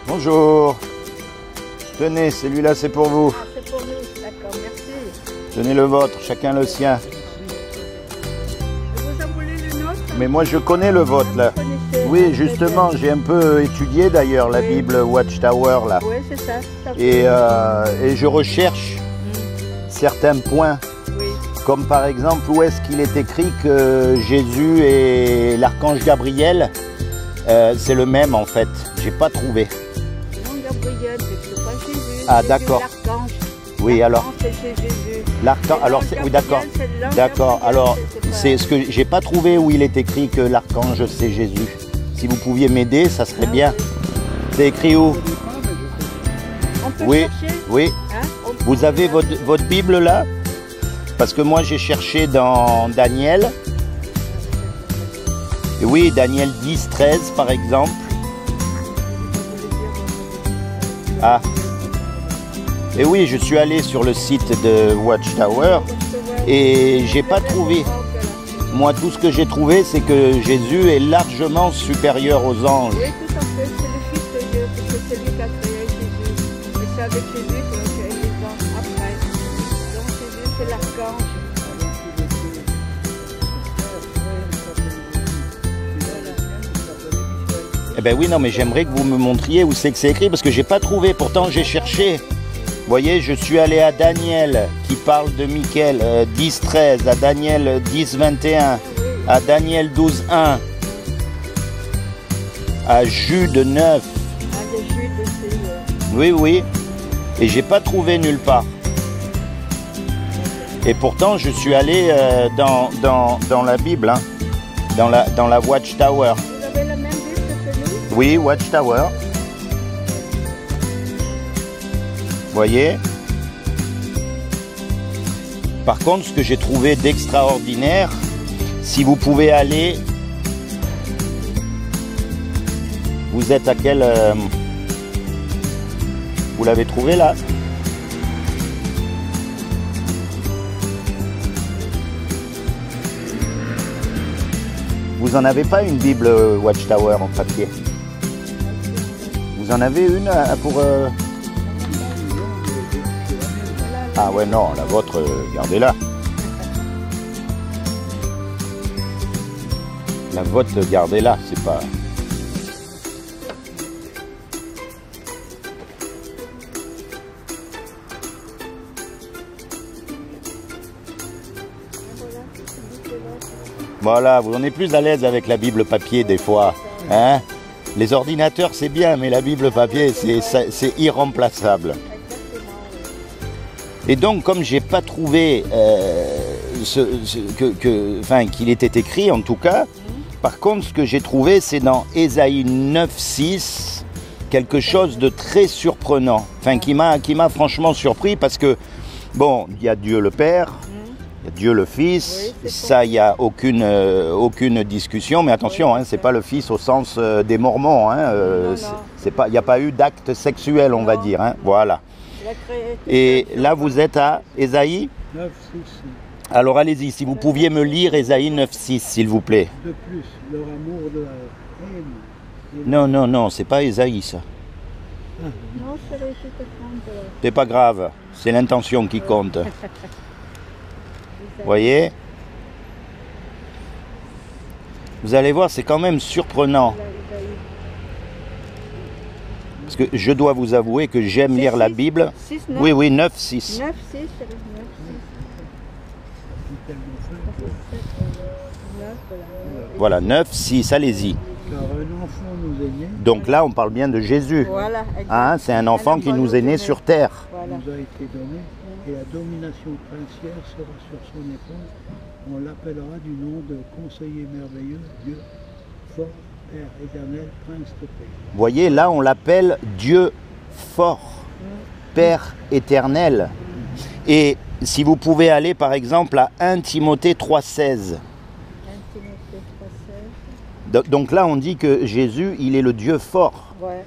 Bonjour. Tenez, celui-là c'est pour vous. Ah, c'est pour nous, d'accord, merci. Tenez le vôtre, chacun le sien. Vous en voulez le nôtre? Mais moi je connais le vôtre là. Vous connaissez? Oui, justement, j'ai un peu étudié d'ailleurs la Oui. Bible Watchtower là. Oui, c'est ça. Et je recherche certains points. Oui. Comme par exemple, où est-ce qu'il est écrit que Jésus et l'archange Gabriel, c'est le même en fait. J'ai pas trouvé. Non, Gabriel, c'est pas Jésus. Ah, c'est d'accord. l'archange. Oui, alors. L'archange, c'est Jésus. L'archange. Alors, oui, d'accord. D'accord. Alors, c'est ce que j'ai pas trouvé où il est écrit que l'archange c'est Jésus. Si vous pouviez m'aider, ça serait bien. C'est écrit où? On peut Oui, chercher, oui. hein? Vous avez votre Bible là? Parce que moi j'ai cherché dans Daniel. Et oui, Daniel 10, 13 par exemple. Ah. Et oui, je suis allé sur le site de Watchtower et j'ai pas trouvé. Moi, tout ce que j'ai trouvé, c'est que Jésus est largement supérieur aux anges. Oui, tout à fait, c'est le Fils de Dieu, parce que c'est lui qui a créé Jésus. Et c'est avec Jésus qu'on a créé les anges après. Donc Jésus, c'est l'archange. Eh ben oui, non, mais j'aimerais que vous me montriez où c'est que c'est écrit, parce que j'ai pas trouvé, pourtant j'ai cherché. Vous voyez, je suis allé à Daniel, qui parle de Michael, 10, 13, à Daniel 10, 21, à Daniel 12, 1, à Jude 9. Ah, il y a Jude aussi. Oui, oui, et j'ai pas trouvé nulle part. Et pourtant, je suis allé dans la Bible, hein, dans la Watchtower. Vous avez la même Bible que nous? Oui, Watchtower. Voyez. Par contre, ce que j'ai trouvé d'extraordinaire, si vous pouvez aller, vous êtes à quel... vous l'avez trouvé là? Vous en avez pas une Bible Watchtower en papier? Vous en avez une pour... Ah ouais, non, la vôtre, gardez-la. La vôtre, gardez-la, c'est pas... Voilà, on est plus à l'aise avec la Bible papier des fois. Hein? Les ordinateurs, c'est bien, mais la Bible papier, c'est irremplaçable. Et donc, comme j'ai pas trouvé qu'il était écrit, en tout cas, par contre, ce que j'ai trouvé, c'est dans Ésaïe 9,6, quelque chose de très surprenant, enfin, qui m'a franchement surpris, parce que, bon, il y a Dieu le Père, il y a Dieu le Fils, Oui, ça, il n'y a aucune discussion, mais attention, hein, c'est pas le Fils au sens des Mormons, hein, il n'y a pas eu d'acte sexuel, on va dire, hein, voilà. Et là, vous êtes à Ésaïe 9, 6. Alors allez-y, si vous pouviez me lire Ésaïe 9,6, s'il vous plaît. De plus, leur amour de la haine. Non, non, non, c'est pas Ésaïe, ça. Non, c'est réussi de prendre. C'est pas grave, c'est l'intention qui compte. Vous voyez? Vous allez voir, c'est quand même surprenant. Parce que je dois vous avouer que j'aime lire la Bible. 6, 9. Oui, oui, 9, 6. 9, 6, c'est le 9, 6. Voilà, 9, 6, allez-y. Car un enfant nous est né. Donc là, on parle bien de Jésus. Voilà, exact. Hein, c'est un enfant qui nous est né sur terre. Voilà. Nous a été donné, et la domination princière sera sur son épaule. On l'appellera du nom de conseiller merveilleux, Dieu fort, Père éternel, prince de paix. Vous voyez, là, on l'appelle Dieu fort, Père éternel. Et si vous pouvez aller, par exemple, à 1 Timothée 3,16. Donc là, on dit que Jésus, il est le Dieu fort. Ouais.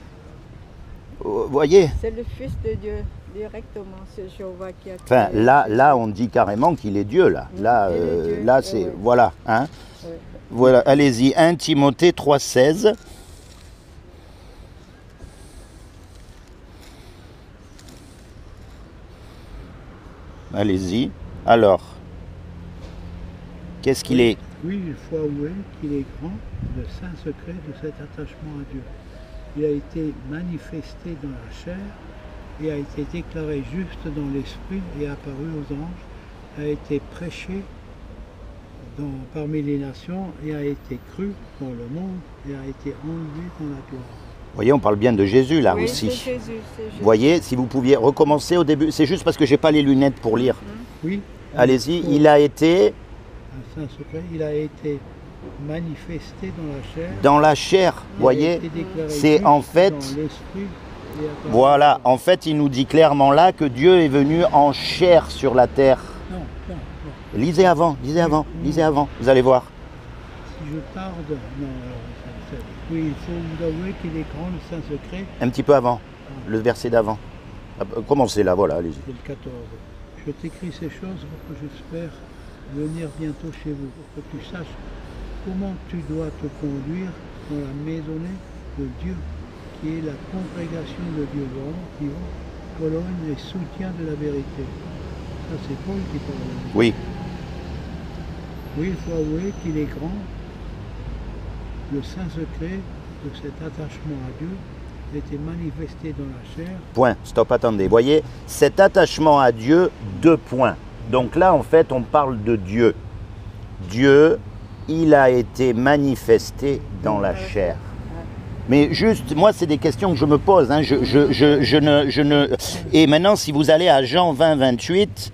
Vous voyez? C'est le Fils de Dieu, directement, c'est Jéhovah qui a créé. Enfin, là, on dit carrément qu'il est Dieu, là. Là, il est Dieu, là ouais, c'est... ouais. Voilà, hein. Ouais. Voilà, allez-y, 1 Timothée 3,16. allez-y. Alors, qu'est-ce qu'il est? Oui, il faut avouer qu'il est grand, le saint secret de cet attachement à Dieu. Il a été manifesté dans la chair et a été déclaré juste dans l'esprit et apparu aux anges, a été prêché parmi les nations et a été cru dans le monde et a été enlevé dans la gloire. Vous voyez, on parle bien de Jésus là Oui, aussi. c'est Jésus, c'est Jésus. Vous voyez, si vous pouviez recommencer au début, c'est juste parce que j'ai pas les lunettes pour lire. Oui. Allez-y, il a été Un saint secret, il a été manifesté dans la chair. dans la chair, vous Il a voyez. été déclaré C'est juste en fait, dans l'esprit et apparu. voilà, en fait, il nous dit clairement là que Dieu est venu en chair sur la terre. Non, non, non. Lisez avant, vous allez voir. Si je tarde, non, oui, il faut vous avouer qu'il est grand, le saint secret, Un petit peu avant, le verset d'avant. Commencez là, voilà, allez-y. c'est le 14. Je t'écris ces choses pour que j'espère venir bientôt chez vous, pour que tu saches comment tu dois te conduire dans la maisonnée de Dieu, qui est la congrégation de Dieu vivant, colonne et soutien de la vérité. Ça, c'est Paul qui parle. Oui, Oui, il faut avouer qu'il est grand, le saint secret de cet attachement à Dieu a été manifesté dans la chair. point, stop, attendez. Vous voyez, cet attachement à Dieu, 2 points. Donc là, en fait, on parle de Dieu. Dieu, il a été manifesté dans la chair. Mais juste, moi, c'est des questions que je me pose. Hein. Je ne... Et maintenant, si vous allez à Jean 20, 28,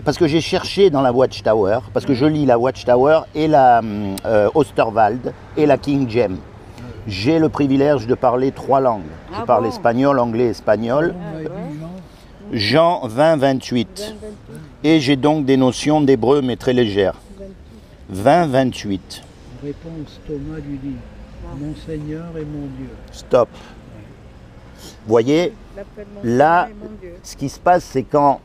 parce que j'ai cherché dans la Watchtower, parce que je lis la Watchtower et la Osterwald et la King James. J'ai le privilège de parler 3 langues. Je Ah parle bon? espagnol, anglais, espagnol. On m'a dit, Jean, Jean 20, 28. Et j'ai donc des notions d'hébreu, mais très légères. 20, 28. en réponse, Thomas lui dit, mon Seigneur et mon Dieu. Stop. Vous voyez, L'appelle mon là, Seigneur et mon Dieu. ce qui se passe, c'est quand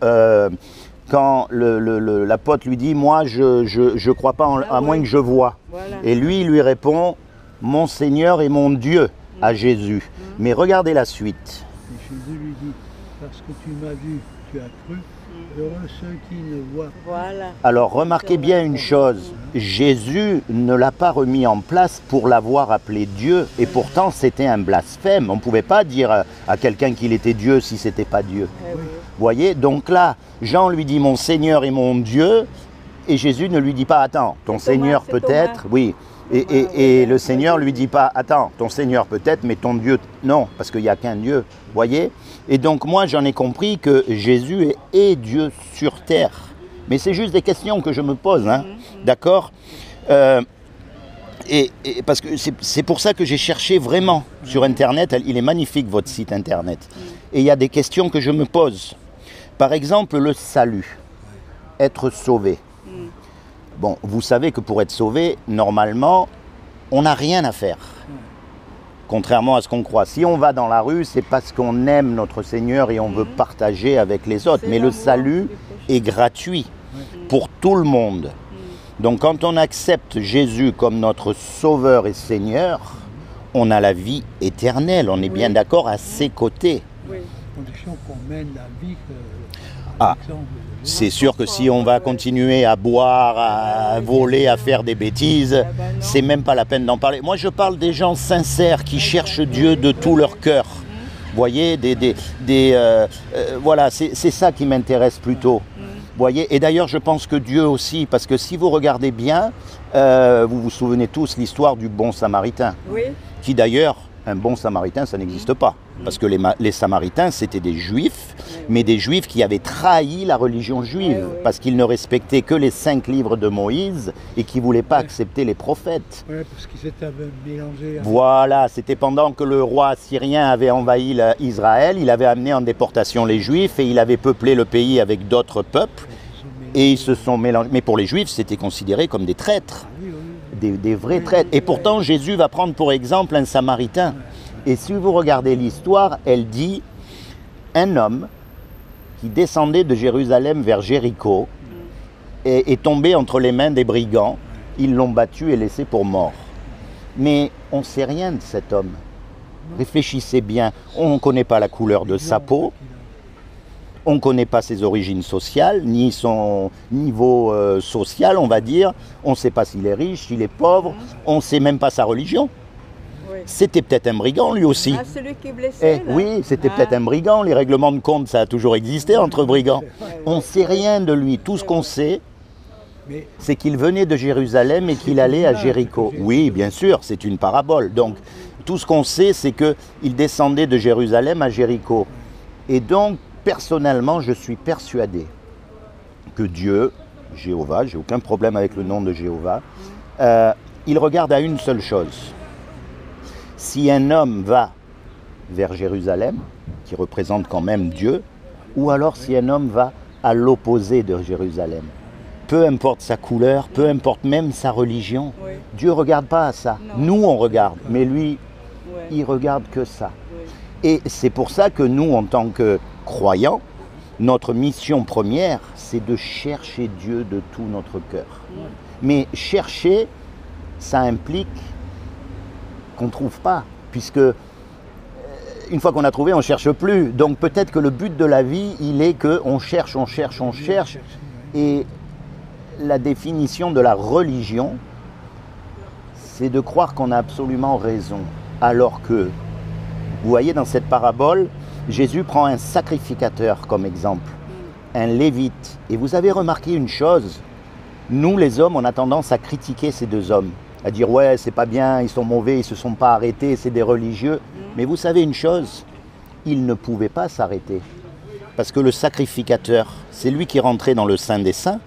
l'apôtre lui dit, moi, je crois pas à moins que je vois. Voilà. Et lui, il lui répond, mon Seigneur et mon Dieu, à Jésus. Mais regardez la suite. Et Jésus lui dit, parce que tu m'as vu, tu as cru, heureux ceux qui ne voient pas. Voilà. Alors remarquez bien une chose, Jésus ne l'a pas remis en place pour l'avoir appelé Dieu, et pourtant c'était un blasphème. On ne pouvait pas dire à quelqu'un qu'il était Dieu si ce n'était pas Dieu. Eh oui. Vous voyez, donc là, Jean lui dit mon Seigneur et mon Dieu, et Jésus ne lui dit pas, attends, ton C'est Thomas, Seigneur c'est peut-être, Thomas. oui. Et le Seigneur lui dit pas, attends, ton Seigneur peut-être, mais ton Dieu, non, parce qu'il n'y a qu'un Dieu, voyez. Et donc moi, j'en ai compris que Jésus est Dieu sur terre. Mais c'est juste des questions que je me pose, hein, d'accord. Et parce que c'est pour ça que j'ai cherché vraiment sur Internet. Il est magnifique, votre site Internet. Et il y a des questions que je me pose. Par exemple, le salut, être sauvé. Bon, vous savez que pour être sauvé, normalement, on n'a rien à faire. Contrairement à ce qu'on croit. Si on va dans la rue, c'est parce qu'on aime notre Seigneur et on veut partager avec les autres. C'est Mais le l'amour salut du prochain. est gratuit pour tout le monde. Donc quand on accepte Jésus comme notre Sauveur et Seigneur, on a la vie éternelle. On est bien d'accord à ses côtés. Oui. Condition qu'on mène la vie que, Ah. par exemple, C'est sûr que si on va continuer à boire, à voler, à faire des bêtises, c'est même pas la peine d'en parler. Moi, je parle des gens sincères qui cherchent Dieu de tout leur cœur. Vous voyez, voilà, c'est ça qui m'intéresse plutôt. Vous voyez, et d'ailleurs, je pense que Dieu aussi, parce que si vous regardez bien, vous vous souvenez tous l'histoire du bon Samaritain, Oui. qui d'ailleurs, un bon Samaritain, ça n'existe pas. Parce que les Samaritains, c'était des Juifs, mais des Juifs qui avaient trahi la religion juive, parce qu'ils ne respectaient que les 5 livres de Moïse et qui ne voulaient pas accepter les prophètes. ouais, parce qu'ils s'étaient mélangés. Voilà, c'était pendant que le roi assyrien avait envahi Israël, il avait amené en déportation les Juifs et il avait peuplé le pays avec d'autres peuples et ils se sont mélangés. Mais pour les Juifs, c'était considéré comme des traîtres, des vrais traîtres. Et pourtant, Jésus va prendre pour exemple un Samaritain. Et si vous regardez l'histoire, elle dit un homme qui descendait de Jérusalem vers Jéricho est tombé entre les mains des brigands. Ils l'ont battu et laissé pour mort. Mais on ne sait rien de cet homme. Réfléchissez bien. On ne connaît pas la couleur de sa peau. On ne connaît pas ses origines sociales, ni son niveau social, on va dire. On ne sait pas s'il est riche, s'il est pauvre. On ne sait même pas sa religion. Oui. C'était peut-être un brigand, lui aussi. Ah, celui qui est blessé, là. Oui, c'était peut-être un brigand. Les règlements de compte, ça a toujours existé entre brigands. On ne sait rien de lui. Tout ce qu'on sait, c'est qu'il venait de Jérusalem et qu'il allait à Jéricho. Oui, bien sûr, c'est une parabole. Donc, tout ce qu'on sait, c'est qu'il descendait de Jérusalem à Jéricho. Et donc, personnellement, je suis persuadé que Dieu, Jéhovah, j'ai aucun problème avec le nom de Jéhovah, il regarde à une seule chose. Si un homme va vers Jérusalem, qui représente quand même Dieu, ou alors si un homme va à l'opposé de Jérusalem, peu importe sa couleur, peu importe même sa religion, Oui. Dieu ne regarde pas à ça. Non. Nous, on regarde, mais lui, Ouais. il regarde que ça. Oui. Et c'est pour ça que nous, en tant que croyants, notre mission première, c'est de chercher Dieu de tout notre cœur. Mais chercher, ça implique qu'on ne trouve pas, puisque une fois qu'on a trouvé, on ne cherche plus. Donc peut-être que le but de la vie, il est qu'on cherche, on cherche, on cherche. Et la définition de la religion, c'est de croire qu'on a absolument raison. Alors que, vous voyez dans cette parabole, Jésus prend un sacrificateur comme exemple, un lévite. Et vous avez remarqué une chose, nous les hommes, on a tendance à critiquer ces deux hommes, à dire ouais, c'est pas bien, ils sont mauvais, ils ne se sont pas arrêtés, c'est des religieux. Mais vous savez une chose, ils ne pouvaient pas s'arrêter. Parce que le sacrificateur, c'est lui qui rentrait dans le Saint des Saints.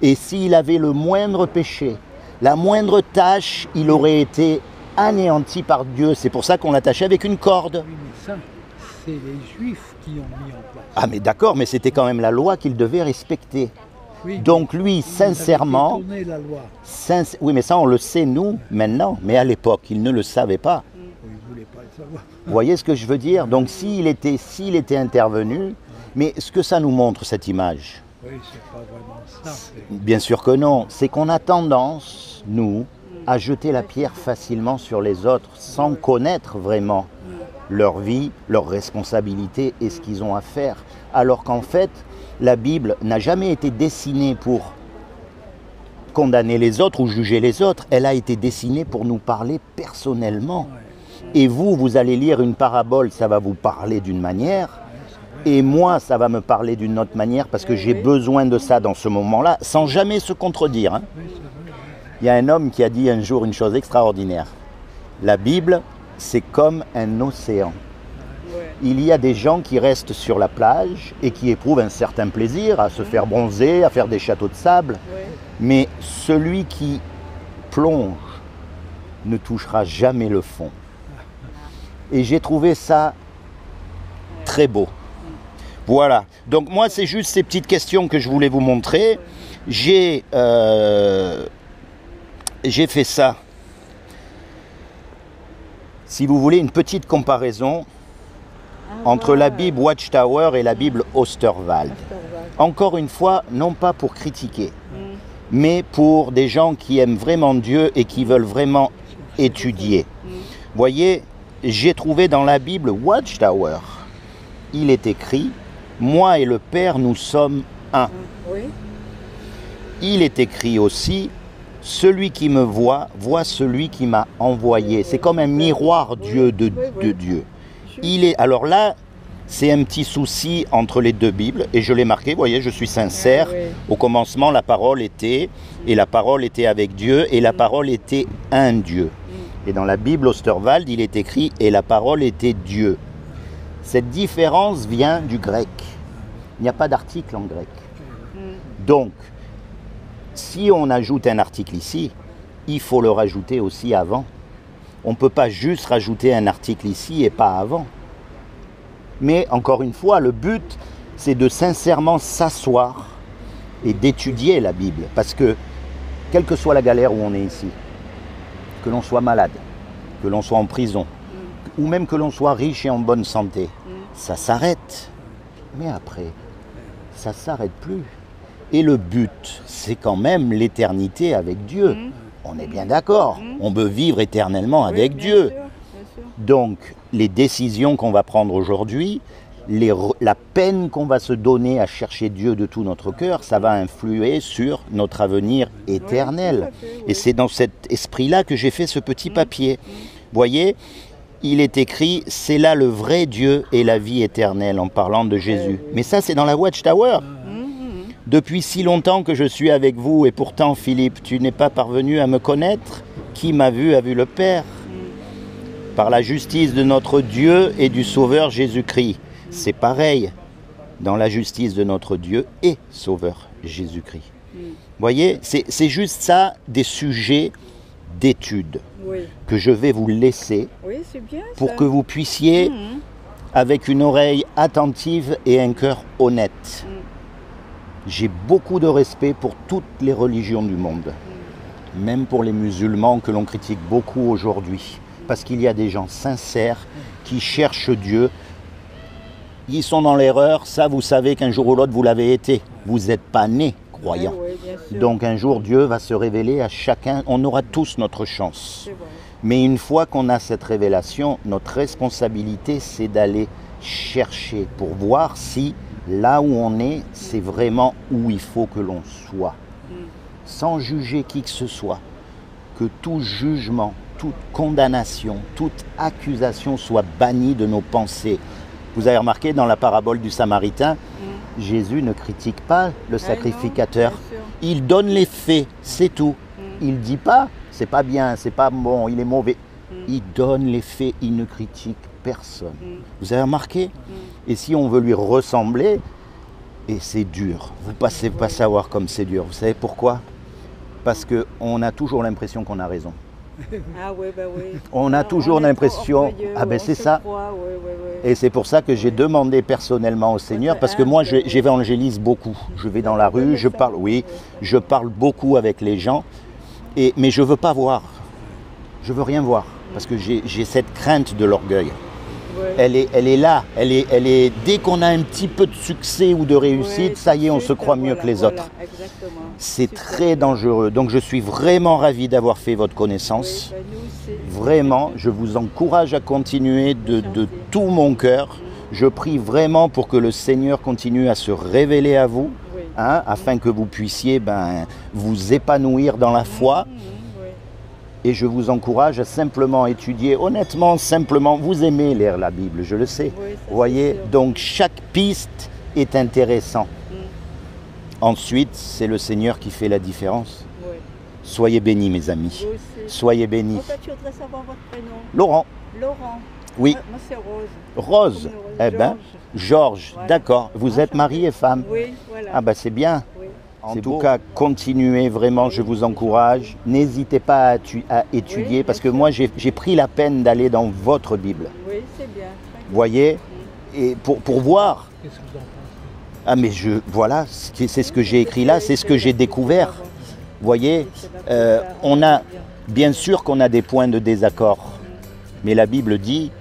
Et s'il avait le moindre péché, la moindre tâche, il aurait été anéanti par Dieu. C'est pour ça qu'on l'attachait avec une corde. Oui, mais ça, c'est les Juifs qui ont mis en place. Ah mais d'accord, mais c'était quand même la loi qu'il devait respecter. Oui, Donc lui, sincèrement, il avait détourné la loi. oui mais ça on le sait nous, maintenant, mais à l'époque, il ne le savait pas. Oui, il ne voulait pas le savoir. Vous voyez ce que je veux dire? Donc s'il était intervenu, mais ce que ça nous montre, cette image, Oui, c'est pas vraiment ça. bien sûr que non, c'est qu'on a tendance, nous, à jeter la pierre facilement sur les autres, sans connaître vraiment leur vie, leurs responsabilités et ce qu'ils ont à faire. Alors qu'en fait, la Bible n'a jamais été dessinée pour condamner les autres ou juger les autres. Elle a été dessinée pour nous parler personnellement. Et vous, vous allez lire une parabole, ça va vous parler d'une manière. Et moi, ça va me parler d'une autre manière parce que j'ai besoin de ça dans ce moment-là, sans jamais se contredire. Hein. Il y a un homme qui a dit un jour une chose extraordinaire. La Bible, c'est comme un océan. Il y a des gens qui restent sur la plage et qui éprouvent un certain plaisir à se faire bronzer, à faire des châteaux de sable. Mais celui qui plonge ne touchera jamais le fond. Et j'ai trouvé ça très beau. Voilà. Donc moi, c'est juste ces petites questions que je voulais vous montrer. J'ai fait ça. Si vous voulez, une petite comparaison entre la Bible Watchtower et la Bible Osterwald. Encore une fois, non pas pour critiquer, mais pour des gens qui aiment vraiment Dieu et qui veulent vraiment étudier. Voyez, j'ai trouvé dans la Bible Watchtower, il est écrit « Moi et le Père, nous sommes un ». Il est écrit aussi « Celui qui me voit, voit celui qui m'a envoyé ». C'est comme un miroir Dieu de Dieu. Alors là, c'est un petit souci entre les deux Bibles, et je l'ai marqué, vous voyez, je suis sincère. Au commencement, la parole était, et la parole était avec Dieu, et la parole était un Dieu. Et dans la Bible Osterwald, il est écrit « Et la parole était Dieu ». Cette différence vient du grec. Il n'y a pas d'article en grec. Donc, si on ajoute un article ici, il faut le rajouter aussi avant. On ne peut pas juste rajouter un article ici et pas avant. Mais encore une fois, le but, c'est de sincèrement s'asseoir et d'étudier la Bible. Parce que, quelle que soit la galère où on est ici, que l'on soit malade, que l'on soit en prison, ou même que l'on soit riche et en bonne santé, ça s'arrête. Mais après, ça ne s'arrête plus. Et le but, c'est quand même l'éternité avec Dieu. On est bien d'accord. On veut vivre éternellement avec Dieu. Donc, les décisions qu'on va prendre aujourd'hui, la peine qu'on va se donner à chercher Dieu de tout notre cœur, ça va influer sur notre avenir éternel. tout à fait, oui. Et c'est dans cet esprit-là que j'ai fait ce petit papier. Voyez, il est écrit, c'est là le vrai Dieu et la vie éternelle, en parlant de Jésus. Mais ça, c'est dans la Watchtower. Depuis si longtemps que je suis avec vous, et pourtant, Philippe, tu n'es pas parvenu à me connaître. Qui m'a vu a vu le Père. Par la justice de notre Dieu et du Sauveur Jésus-Christ. C'est pareil dans la justice de notre Dieu et Sauveur Jésus-Christ. Voyez, c'est juste ça, des sujets d'étude Oui, que je vais vous laisser oui, c'est bien pour ça. que vous puissiez, avec une oreille attentive et un cœur honnête. J'ai beaucoup de respect pour toutes les religions du monde, même pour les musulmans que l'on critique beaucoup aujourd'hui, parce qu'il y a des gens sincères qui cherchent Dieu. Ils sont dans l'erreur, ça vous savez qu'un jour ou l'autre vous l'avez été. Vous n'êtes pas né croyant. Oui, oui, bien sûr. Donc un jour Dieu va se révéler à chacun, on aura tous notre chance. C'est vrai. Mais une fois qu'on a cette révélation, notre responsabilité c'est d'aller chercher pour voir si là où on est, c'est vraiment où il faut que l'on soit. Sans juger qui que ce soit. Que tout jugement, toute condamnation, toute accusation soit bannie de nos pensées. Vous avez remarqué dans la parabole du Samaritain, Jésus ne critique pas le sacrificateur. Non, bien sûr. Il donne les faits, c'est tout. Il ne dit pas, c'est pas bien, c'est pas bon, il est mauvais. Il donne les faits, il ne critique personne. Vous avez remarqué? Et si on veut lui ressembler, et c'est dur, vous ne passez pas savoir comme c'est dur. Vous savez pourquoi? Parce qu'on a toujours l'impression qu'on a raison. Ah oui, ben oui. On a toujours est trop l'impression, orgueilleux, ah ben on c'est se ça. croit, oui, oui, oui. Et c'est pour ça que j'ai demandé personnellement au Seigneur, parce que moi j'évangélise beaucoup. Je vais dans la rue, je parle, oui, je parle beaucoup avec les gens, mais je ne veux pas voir. Je ne veux rien voir, parce que j'ai cette crainte de l'orgueil. Ouais. Elle est là, elle est dès qu'on a un petit peu de succès ou de réussite, Ouais, ça y est, on c'est se ça, croit mieux voilà, que les voilà, autres. Exactement. C'est Super. très dangereux. Donc je suis vraiment ravi d'avoir fait votre connaissance. Oui, ben nous aussi. Vraiment, je vous encourage à continuer de tout mon cœur. Je prie vraiment pour que le Seigneur continue à se révéler à vous, Oui. hein, afin que vous puissiez vous épanouir dans la foi. Oui. Et je vous encourage à simplement étudier, honnêtement, simplement, vous aimez lire la Bible, je le sais. Oui, ça, Vous voyez, c'est sûr. donc chaque piste est intéressante. Ensuite, c'est le Seigneur qui fait la différence. Oui. Soyez bénis, mes amis. Vous aussi. Soyez bénis. En fait, je voudrais savoir votre prénom. Laurent, Laurent. oui. Moi, c'est Rose. Rose, Comme eh ben, Georges. Georges, Voilà. d'accord. Vous êtes mari et femme? Oui, voilà. Ah ben c'est bien. Oui. En tout cas, continuez vraiment, je vous encourage. N'hésitez pas à étudier, Oui, parce que bien moi j'ai pris la peine d'aller dans votre Bible. Oui, c'est bien. Vous voyez? Et pour voir. Qu'est-ce que vous en pensez? Ah mais voilà, c'est ce que j'ai écrit là, c'est ce que j'ai découvert. Vous voyez, on a, bien sûr qu'on a des points de désaccord, mais la Bible dit,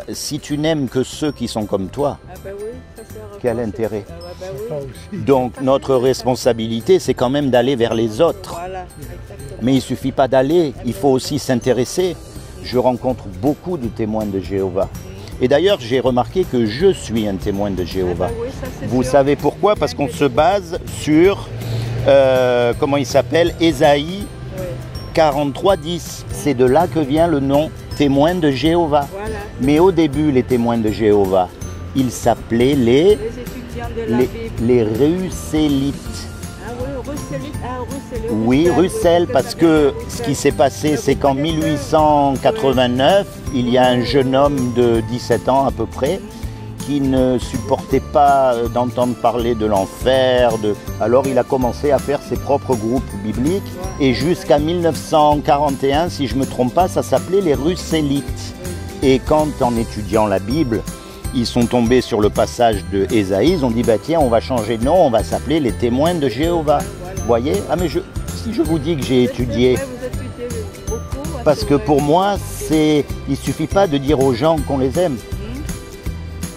si tu n'aimes que ceux qui sont comme toi, Ah ben oui, ça sert à quel quoi, intérêt? Ah ben oui. Pas aussi. Donc notre responsabilité, c'est quand même d'aller vers les autres. Voilà, exactement. Mais il ne suffit pas d'aller, il faut aussi s'intéresser. Je rencontre beaucoup de témoins de Jéhovah. Et d'ailleurs, j'ai remarqué que je suis un témoin de Jéhovah. Ah ben oui, ça, c'est Vous sûr. savez pourquoi? Parce qu'on se base sur, comment il s'appelle, Ésaïe Oui, 43:10. C'est de là que vient le nom témoin de Jéhovah. voilà. Mais au début, les témoins de Jéhovah, ils s'appelaient Les étudiants de la Bible. les Rucellites. Ah oui, Russellite. Ah, Russell. Oui, Russell, parce que ce qui s'est passé, c'est qu'en 1889, il y a un jeune homme de 17 ans à peu près qui ne supportait pas d'entendre parler de l'enfer. Alors il a commencé à faire ses propres groupes bibliques et jusqu'à 1941, si je ne me trompe pas, ça s'appelait les Russellites. Et quand, en étudiant la Bible, ils sont tombés sur le passage de Ésaïe, ils ont dit bah tiens, on va changer de nom, on va s'appeler les témoins de Jéhovah. Vous voyez? Ah mais si je vous dis que j'ai étudié, Vous étudiez beaucoup. parce que pour moi, il ne suffit pas de dire aux gens qu'on les aime.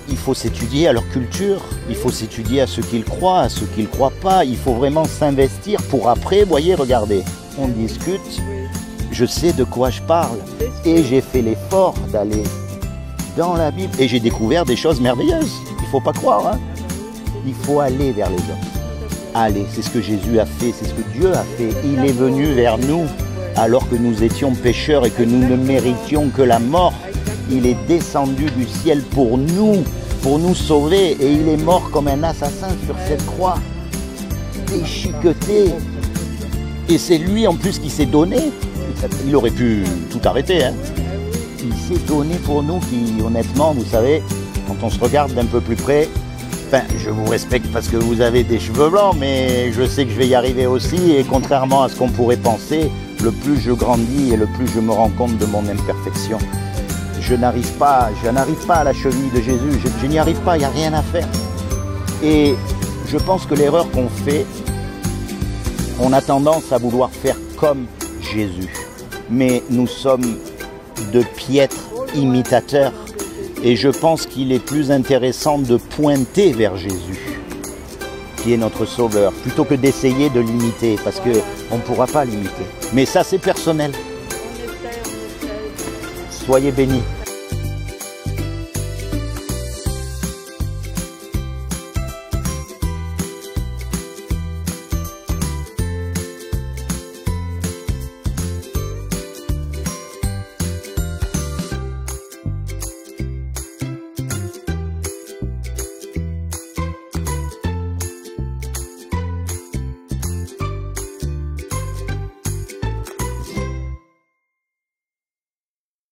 Il faut s'étudier à leur culture, il faut s'étudier à ce qu'ils croient, à ce qu'ils ne croient pas. Il faut vraiment s'investir pour après, voyez, regardez, on discute, je sais de quoi je parle et j'ai fait l'effort d'aller dans la Bible. Et j'ai découvert des choses merveilleuses. Il ne faut pas croire. Hein. Il faut aller vers les hommes. Allez, c'est ce que Jésus a fait, c'est ce que Dieu a fait. Il est venu vers nous alors que nous étions pécheurs et que nous ne méritions que la mort. Il est descendu du ciel pour nous sauver. Et il est mort comme un assassin sur cette croix, déchiqueté. Et c'est lui en plus qui s'est donné. Il aurait pu tout arrêter. Hein. Il s'est donné pour nous qui, honnêtement, vous savez, quand on se regarde d'un peu plus près, enfin, je vous respecte parce que vous avez des cheveux blancs, mais je sais que je vais y arriver aussi. Et contrairement à ce qu'on pourrait penser, le plus je grandis et le plus je me rends compte de mon imperfection. Je n'arrive pas à la cheville de Jésus. Je n'y arrive pas, il n'y a rien à faire. Et je pense que l'erreur qu'on fait, on a tendance à vouloir faire comme Jésus. Mais nous sommes de piètres imitateurs. Et je pense qu'il est plus intéressant de pointer vers Jésus, qui est notre Sauveur, plutôt que d'essayer de l'imiter, parce qu'on ne pourra pas l'imiter. Mais ça, c'est personnel. Soyez bénis.